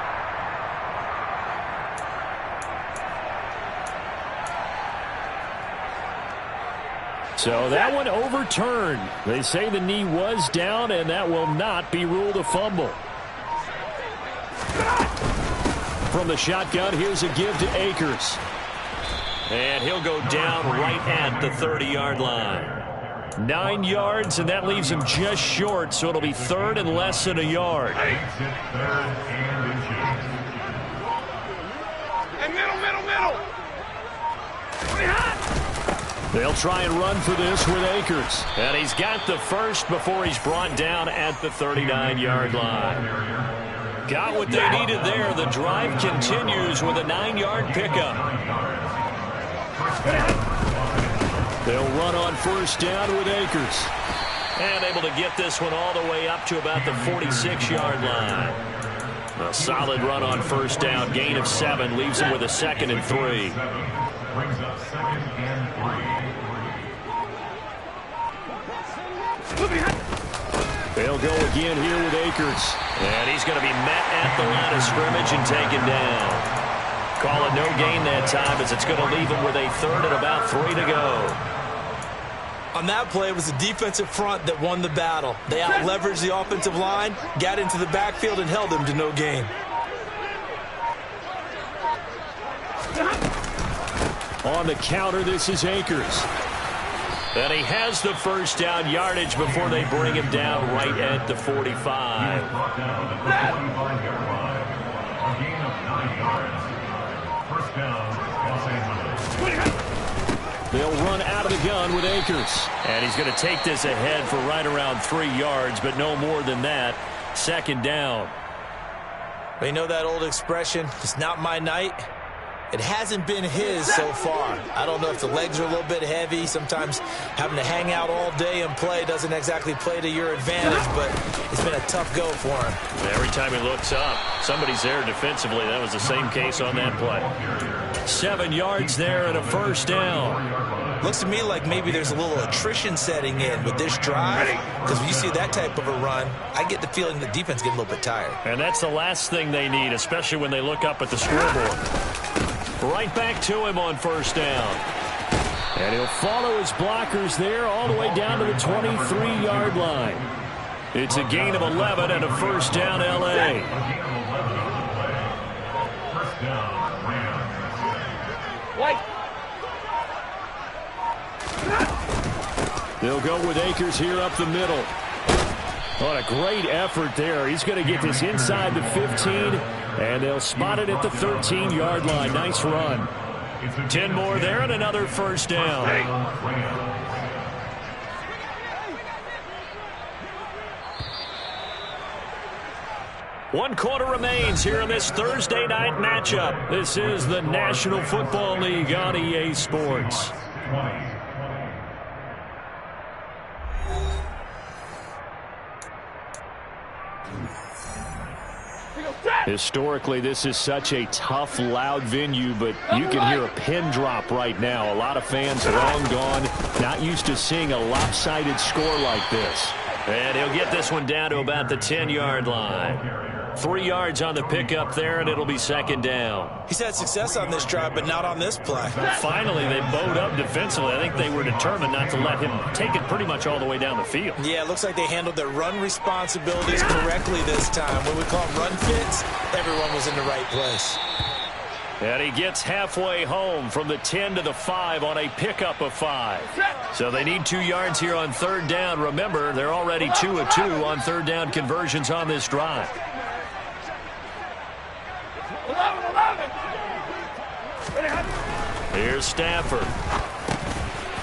So that one overturned. They say the knee was down, and that will not be ruled a fumble. From the shotgun, here's a give to Akers. And he'll go down right at the 30-yard line. 9 yards, and that leaves him just short, so it'll be 3rd and less than a yard. And middle. They'll try and run for this with Akers. And he's got the first before he's brought down at the 39-yard line. Got what they needed there. The drive continues with a 9-yard pickup. They'll run on 1st down with Akers. And able to get this one all the way up to about the 46-yard line. A solid run on first down. Gain of 7 leaves him with a 2nd and 3. Brings up 2nd and 3. They'll go again here with Akers. And he's going to be met at the line of scrimmage and taken down. Call it no gain that time as it's going to leave him with a 3rd and about 3 to go. On that play, it was the defensive front that won the battle. They out-leveraged the offensive line, got into the backfield, and held them to no gain. On the counter, this is Akers. And he has the first down yardage before they bring him down right at the 45. Brought down at the 45-yard line. A gain of 9 yards. First down, Los Angeles. They'll run out of the gun with Akers. And he's going to take this ahead for right around 3 yards, but no more than that. 2nd down. You know that old expression, it's not my night? It hasn't been his so far. I don't know if the legs are a little bit heavy. Sometimes having to hang out all day and play doesn't exactly play to your advantage, but it's been a tough go for him. Every time he looks up, somebody's there defensively. That was the same case on that play. 7 yards there and a first down. Looks to me like maybe there's a little attrition setting in with this drive, because when you see that type of a run, I get the feeling the defense gets a little bit tired. And that's the last thing they need, especially when they look up at the scoreboard. Right back to him on first down. And he'll follow his blockers there all the way down to the 23-yard line. It's a gain of 11 and a first down, L.A. First down, Rams. White. They'll go with Akers here up the middle. What a great effort there. He's going to get this inside the 15, and they'll spot it at the 13-yard line. Nice run. 10 more there and another first down. One quarter remains here in this Thursday night matchup. This is the National Football League on EA Sports. Historically, this is such a tough, loud venue, but you can hear a pin drop right now. A lot of fans long gone, not used to seeing a lopsided score like this. And he'll get this one down to about the 10-yard line. 3 yards on the pickup there, and it'll be 2nd down. He's had success on this drive, but not on this play. Finally, they bowed up defensively. I think they were determined not to let him take it pretty much all the way down the field. Yeah, it looks like they handled their run responsibilities correctly this time. When we call them run fits, everyone was in the right place. And he gets halfway home from the 10 to the 5 on a pickup of 5. So they need 2 yards here on 3rd down. Remember, they're already 2 of 2 on 3rd down conversions on this drive. 11. Here's Stafford.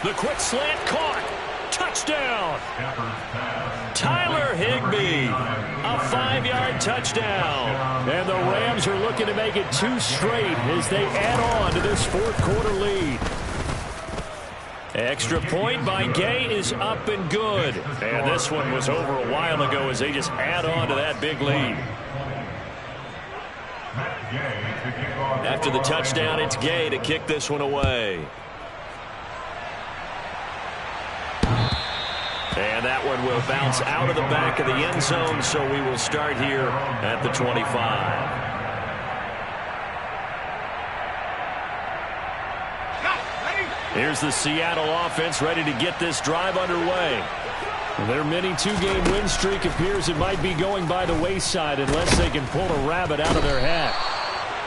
The quick slant caught. Touchdown. Tyler Higbee. A 5-yard touchdown. And the Rams are looking to make it 2 straight as they add on to this 4th quarter lead. Extra point by Gay is up and good. And this one was over a while ago as they just add on to that big lead. After the touchdown, it's Gay to kick this one away. And that one will bounce out of the back of the end zone, so we will start here at the 25. Here's the Seattle offense ready to get this drive underway. Their mini 2-game win streak appears it might be going by the wayside unless they can pull a rabbit out of their hat.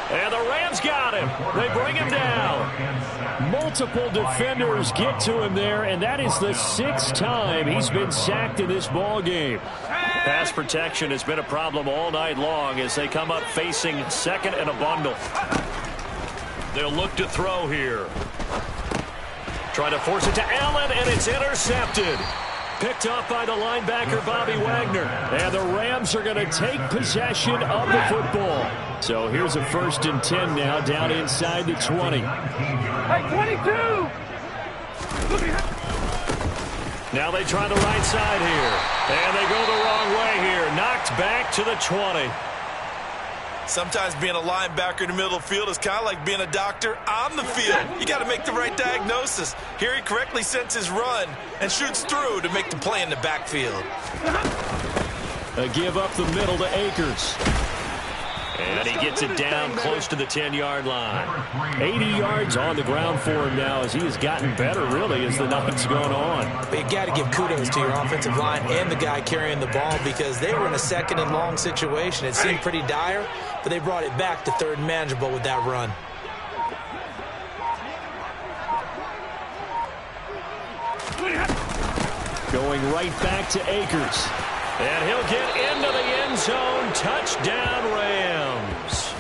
And the Rams got him. They bring him down. Multiple defenders get to him there, and that is the 6th time he's been sacked in this ball game. Pass protection has been a problem all night long as they come up facing 2nd and a bundle. They'll look to throw here. Trying to force it to Allen, and it's intercepted. Picked up by the linebacker, Bobby Wagner. And the Rams are going to take possession of the football. So here's a 1st and 10 now down inside the 20. Hey, 22! Now they try the right side here. And they go the wrong way here. Knocked back to the 20. Sometimes being a linebacker in the middle of the field is kind of like being a doctor on the field. You got to make the right diagnosis. Here he correctly sends his run and shoots through to make the play in the backfield. A give up the middle to Akers. And he gets it down close to the 10-yard line. 80 yards on the ground for him now as he has gotten better, really, as the night's gone on. But you got to give kudos to your offensive line and the guy carrying the ball because they were in a second and long situation. It seemed pretty dire, but they brought it back to third and manageable with that run. Going right back to Akers. And he'll get into the end zone. Touchdown, Rams.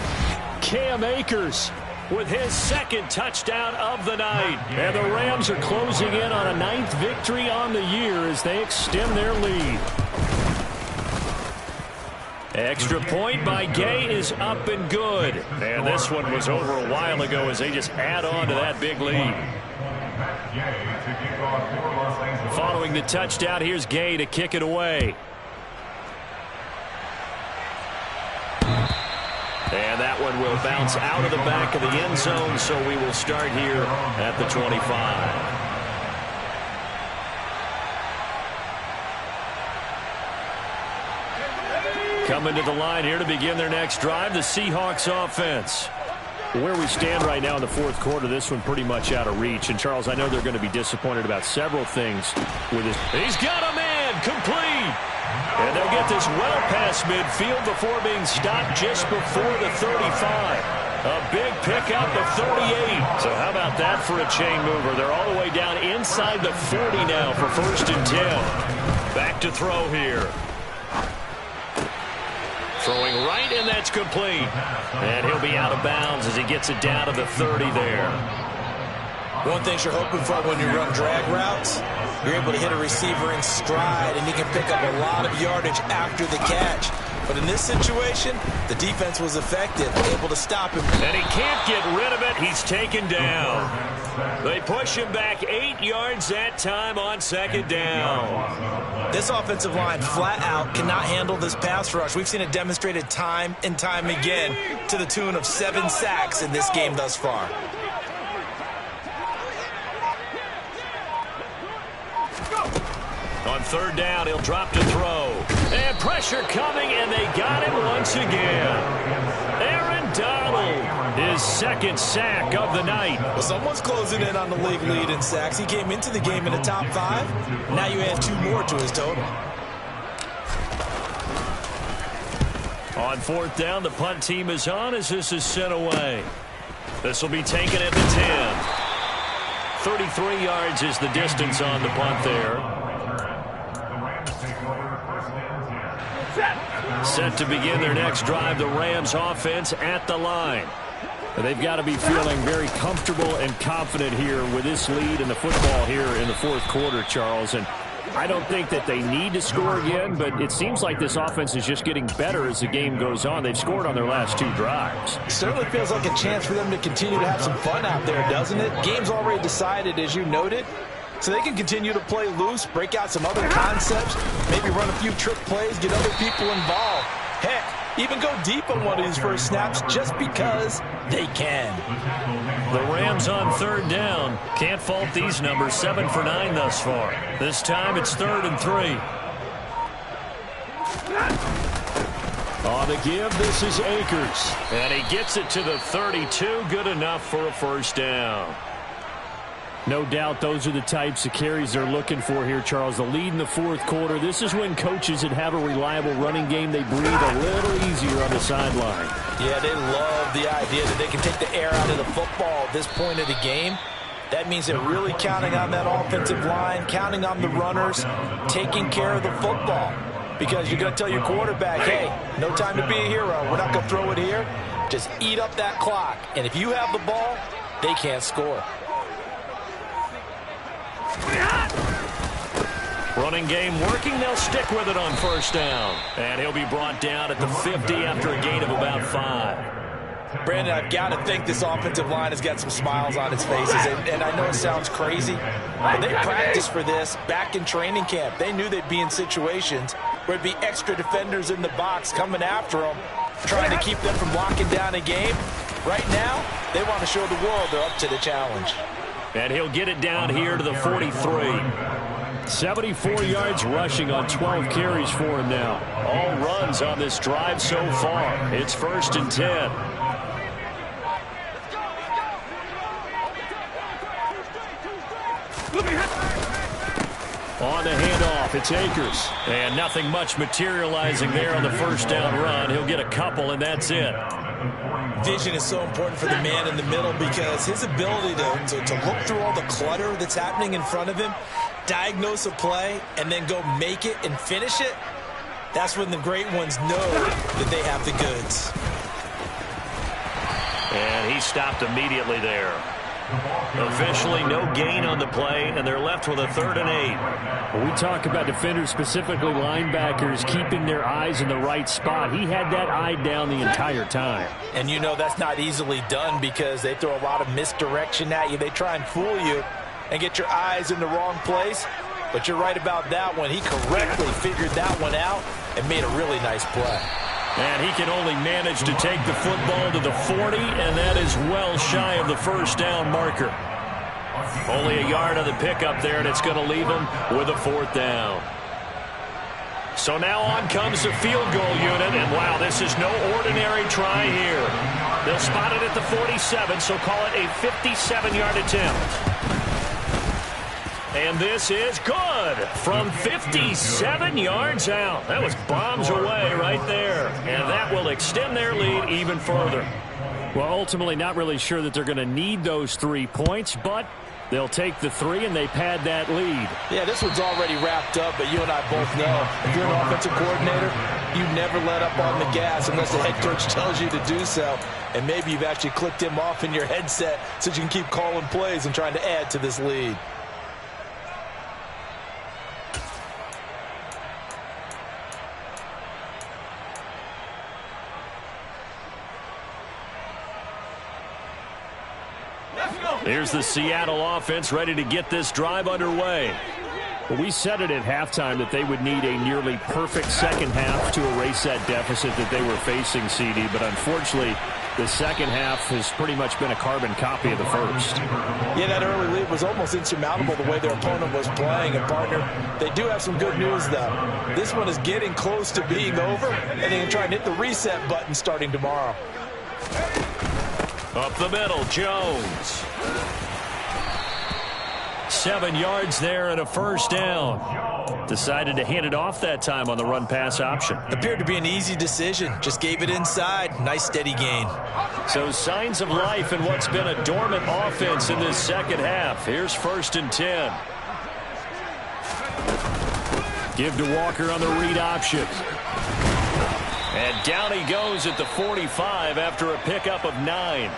Cam Akers with his second touchdown of the night. And the Rams are closing in on a 9th victory on the year as they extend their lead. Extra point by Gay is up and good. And this one was over a while ago as they just add on to that big lead. Following the touchdown, here's Gay to kick it away. And that one will bounce out of the back of the end zone, so we will start here at the 25. Coming to the line here to begin their next drive, the Seahawks offense. Where we stand right now in the fourth quarter, this one pretty much out of reach. And, Charles, I know they're going to be disappointed about several things with this. He's got a man, complete. And they'll get this well past midfield before being stopped just before the 35. A big pickup of 38. So how about that for a chain mover? They're all the way down inside the 40 now for 1st and 10. Back to throw here. Throwing right, and that's complete. And he'll be out of bounds as he gets it down to the 30 there. One thing you're hoping for when you run drag routes, you're able to hit a receiver in stride, and he can pick up a lot of yardage after the catch. But in this situation, the defense was effective, able to stop him. And he can't get rid of it. He's taken down. They push him back 8 yards that time on 2nd down. This offensive line flat out cannot handle this pass rush. We've seen it demonstrated time and time again to the tune of 7 sacks in this game thus far. On 3rd down, he'll drop to throw. And pressure coming, and they got him once again. Aaron Donald, his 2nd sack of the night. Well, someone's closing in on the league lead in sacks. He came into the game in the top 5. Now you add 2 more to his total. On 4th down, the punt team is on as this is sent away. This will be taken at the 10. 33 yards is the distance on the punt there. Set to begin their next drive, the Rams offense at the line. They've got to be feeling very comfortable and confident here with this lead in the football here in the 4th quarter, Charles. And I don't think that they need to score again, but it seems like this offense is just getting better as the game goes on. They've scored on their last 2 drives. It certainly feels like a chance for them to continue to have some fun out there, doesn't it? Game's already decided, as you noted. So they can continue to play loose, break out some other concepts, maybe run a few trick plays, get other people involved. Heck, even go deep on one of these first snaps just because they can. The Rams on 3rd down. Can't fault these numbers. 7 for 9 thus far. This time it's 3rd and 3. On the give, this is Akers. And he gets it to the 32. Good enough for a 1st down. No doubt those are the types of carries they're looking for here, Charles. The lead in the 4th quarter. This is when coaches that have a reliable running game, they breathe a little easier on the sideline. Yeah, they love the idea that they can take the air out of the football at this point of the game. That means they're really counting on that offensive line, counting on the runners, taking care of the football. Because you're going to tell your quarterback, hey, no time to be a hero. We're not going to throw it here. Just eat up that clock. And if you have the ball, they can't score. Running game working. They'll stick with it on 1st down. And he'll be brought down at the 50 after a gain of about 5. Brandon, I've got to think this offensive line has got some smiles on its faces. And I know it sounds crazy, but they practiced for this back in training camp. They knew they'd be in situations where it'd be extra defenders in the box coming after them. trying to keep them from locking down a game. Right now, they want to show the world they're up to the challenge. And he'll get it down here to the 43. 74 yards rushing on 12 carries for him now. All runs on this drive so far. It's 1st and 10. On the handoff, it's Akers. And nothing much materializing there on the first down run. He'll get a couple, and that's it. Vision is so important for the man in the middle because his ability to look through all the clutter that's happening in front of him, diagnose a play, and then go make it and finish it, that's when the great ones know that they have the goods. And he stopped immediately there. Officially no gain on the play, and they're left with a 3rd and 8. When we talk about defenders, specifically linebackers, keeping their eyes in the right spot, he had that eye down the entire time. And you know that's not easily done because they throw a lot of misdirection at you. They try and fool you and get your eyes in the wrong place. But you're right about that one. He correctly figured that one out and made a really nice play. And he can only manage to take the football to the 40, and that is well shy of the first down marker. Only a yard on the pickup there, and it's going to leave him with a 4th down. So now on comes the field goal unit, and wow, this is no ordinary try here. They'll spot it at the 47, so call it a 57-yard attempt. And this is good from 57 yards out. That was bombs away right there. And that will extend their lead even further. Well, ultimately not really sure that they're going to need those 3 points, but they'll take the 3 and they pad that lead. Yeah, this one's already wrapped up, but you and I both know if you're an offensive coordinator, you never let up on the gas unless the head coach tells you to do so. And maybe you've actually clicked him off in your headset so you can keep calling plays and trying to add to this lead. Here's the Seattle offense ready to get this drive underway. Well, we said it at halftime that they would need a nearly perfect second half to erase that deficit that they were facing, CD. But unfortunately, the second half has pretty much been a carbon copy of the first. Yeah, that early lead was almost insurmountable the way their opponent was playing. And, partner, they do have some good news, though. This one is getting close to being over, and they can try and hit the reset button starting tomorrow. Up the middle, Jones. 7 yards there and a first down. Decided to hand it off that time on the run-pass option. Appeared to be an easy decision. Just gave it inside. Nice steady gain. So signs of life in what's been a dormant offense in this second half. Here's 1st and 10. Give to Walker on the read option. And down he goes at the 45 after a pickup of 9.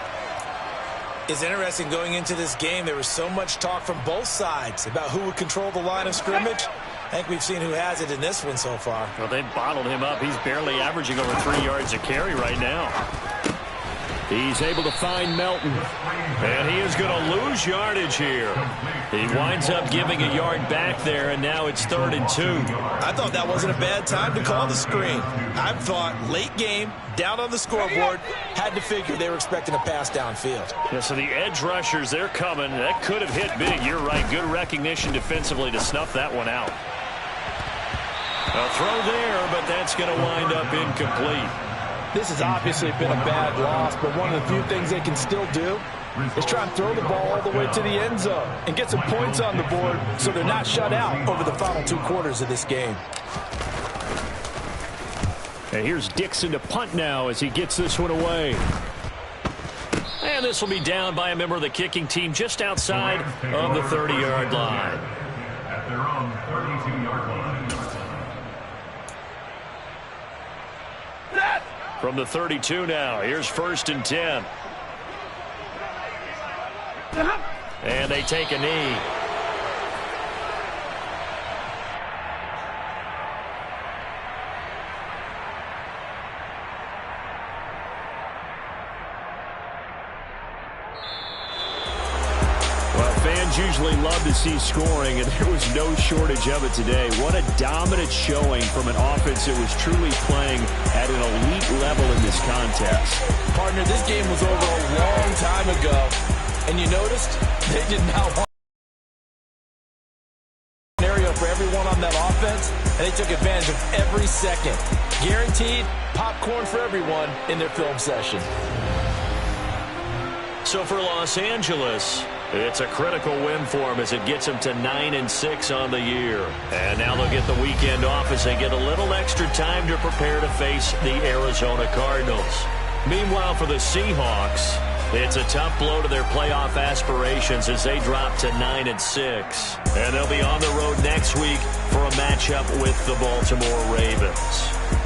It's interesting going into this game. There was so much talk from both sides about who would control the line of scrimmage. I think we've seen who has it in this one so far. Well, they bottled him up. He's barely averaging over 3 yards a carry right now. He's able to find Melton. And he is going to lose yardage here. He winds up giving a yard back there, and now it's 3rd and 2. I thought that wasn't a bad time to call the screen. I thought late game, down on the scoreboard, had to figure they were expecting a pass downfield. Yeah, so the edge rushers, they're coming. That could have hit big. You're right. Good recognition defensively to snuff that one out. A throw there, but that's going to wind up incomplete. This has obviously been a bad loss, but one of the few things they can still do is try and throw the ball all the way to the end zone and get some points on the board so they're not shut out over the final 2 quarters of this game. And here's Dixon to punt now as he gets this one away. And this will be down by a member of the kicking team just outside of the 30-yard line. At their own 32-yard line. From the 32 now, here's 1st and 10. And they take a knee. Well, fans Fans usually love to see scoring, and there was no shortage of it today. What a dominant showing from an offense that was truly playing at an elite level in this contest. Partner, this game was over a long time ago, and you noticed they did not want an area for everyone on that offense, and they took advantage of every second. Guaranteed popcorn for everyone in their film session. So for Los Angeles, it's a critical win for them as it gets them to 9-6 on the year. And now they'll get the weekend off as they get a little extra time to prepare to face the Arizona Cardinals. Meanwhile, for the Seahawks, it's a tough blow to their playoff aspirations as they drop to 9-6. And they'll be on the road next week for a matchup with the Baltimore Ravens.